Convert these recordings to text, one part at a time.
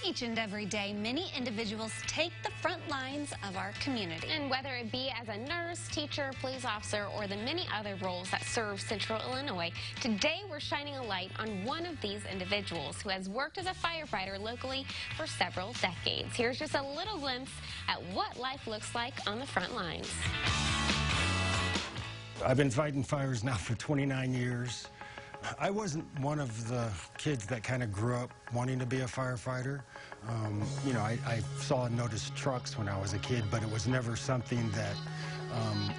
Each and every day, many individuals take the front lines of our community. And whether it be as a nurse, teacher, police officer, or the many other roles that serve Central Illinois, today we're shining a light on one of these individuals who has worked as a firefighter locally for several decades. Here's just a little glimpse at what life looks like on the front lines. I've been fighting fires now for 29 years. I wasn't one of the kids that kind of grew up wanting to be a firefighter. You know, I saw and noticed trucks when I was a kid, but it was never something that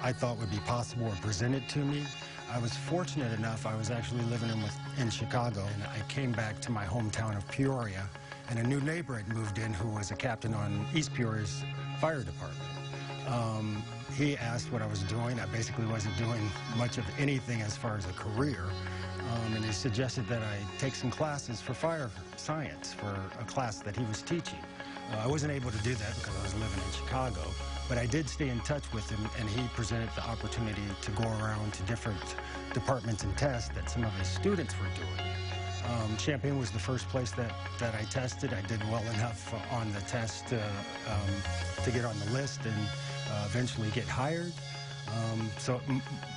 I thought would be possible or presented to me. I was fortunate enough, I was actually living in Chicago, and I came back to my hometown of Peoria, and a new neighbor had moved in who was a captain on East Peoria's fire department. He asked what I was doing. I basically wasn't doing much of anything as far as a career. And he suggested that I take some classes for fire science for a class that he was teaching. I wasn't able to do that because I was living in Chicago, but I did stay in touch with him, and he presented the opportunity to go around to different departments and tests that some of his students were doing. Champaign was the first place that I tested. I did well enough on the test to get on the list and eventually get hired. So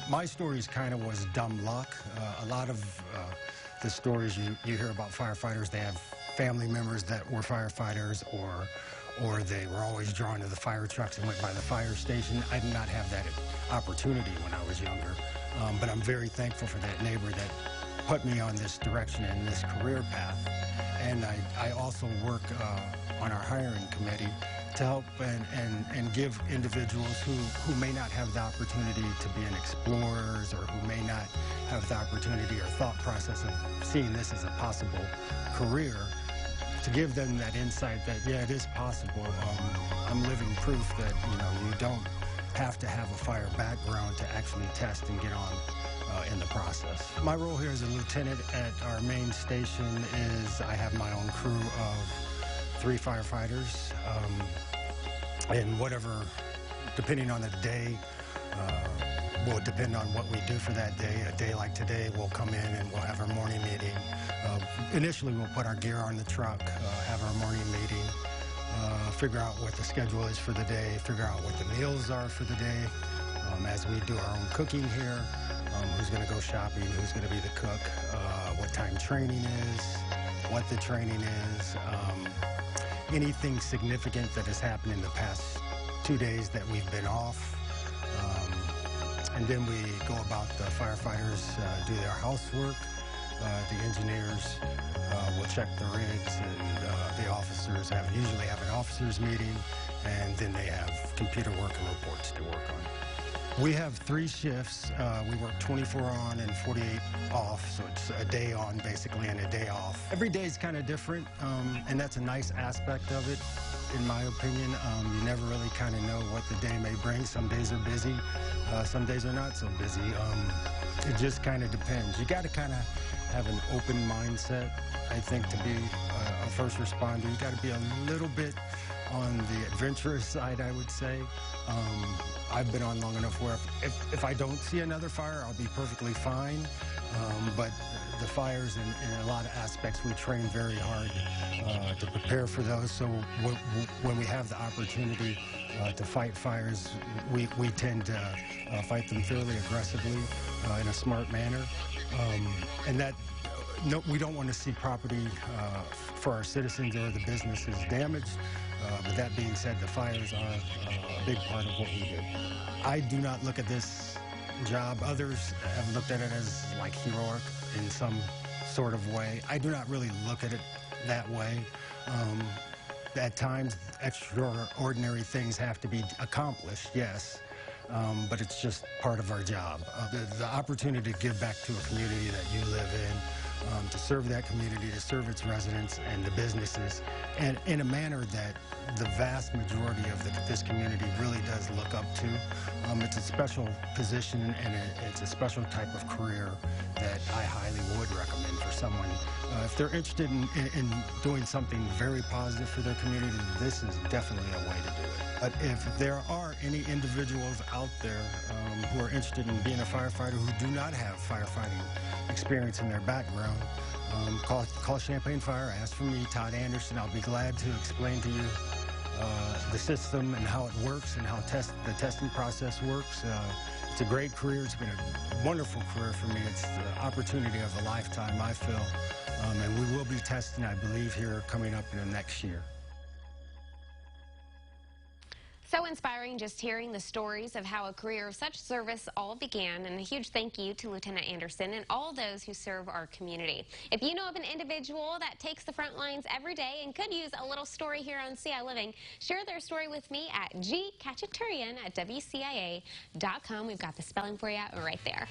my stories kind of was dumb luck. A lot of the stories you hear about firefighters, they have family members that were firefighters, or they were always drawn to the fire trucks and went by the fire station. I did not have that opportunity when I was younger, but I'm very thankful for that neighbor that put me on this direction and this career path. And I also work on our hiring committee to help and give individuals who may not have the opportunity to be an explorers, or who may not have the opportunity or thought process of seeing this as a possible career, to give them that insight that, yeah, it is possible. I'm living proof that, you know, you don't have to have a fire background to actually test and get on in the process. My role here as a lieutenant at our main station is I have my own crew of 3 firefighters, and whatever, depending on the day, will depend on what we do for that day. A day like today, we'll come in and we'll have our morning meeting. Initially, we'll put our gear on the truck, have our morning meeting, figure out what the schedule is for the day, figure out what the meals are for the day, as we do our own cooking here, who's going to go shopping, who's going to be the cook, what time training is, what the training is, anything significant that has happened in the past 2 days that we've been off. And then we go about the firefighters, do their housework. The engineers will check the rigs, and the officers usually have an officers meeting, and then they have computer work and reports to work on. We have 3 shifts. We work 24 on and 48 off, so it's a day on basically and a day off. Every day is kind of different, and that's a nice aspect of it, in my opinion. You never really kind of know what the day may bring. Some days are busy, some days are not so busy. It just kind of depends. You got to kind of have an open mindset, I think, to be a first responder. You got to be a little bit on the adventurous side, I would say. I've been on long enough where if I don't see another fire, I'll be perfectly fine. But the fires, in a lot of aspects, we train very hard to prepare for those. So when we have the opportunity to fight fires, we tend to fight them fairly aggressively in a smart manner. And that, no, we don't want to see property for our citizens or the businesses damaged. But that being said, the fires are a big part of what we do. I do not look at this job. Others have looked at it as like heroic in some sort of way. I do not really look at it that way. At times, extraordinary things have to be accomplished, yes, but it's just part of our job. The opportunity to give back to a community that you live in, to serve that community, to serve its residents and the businesses, and in a manner that the vast majority of this community really does look up to. It's a special position, and it's a special type of career that I highly would recommend for someone. If they're interested in doing something very positive for their community, this is definitely a way to do it. But if there are any individuals out there who are interested in being a firefighter who do not have firefighting experience in their background, call Champlain Fire, ask for me, Todd Anderson. I'll be glad to explain to you the system and how it works and how the testing process works. It's a great career. It's been a wonderful career for me. It's the opportunity of a lifetime, I feel. And we will be testing, I believe, here coming up in the next year. So inspiring just hearing the stories of how a career of such service all began, and a huge thank you to Lieutenant Anderson and all those who serve our community. If you know of an individual that takes the front lines every day and could use a little story here on CI Living, share their story with me at gkachaturian@wcia.com. We've got the spelling for you right there.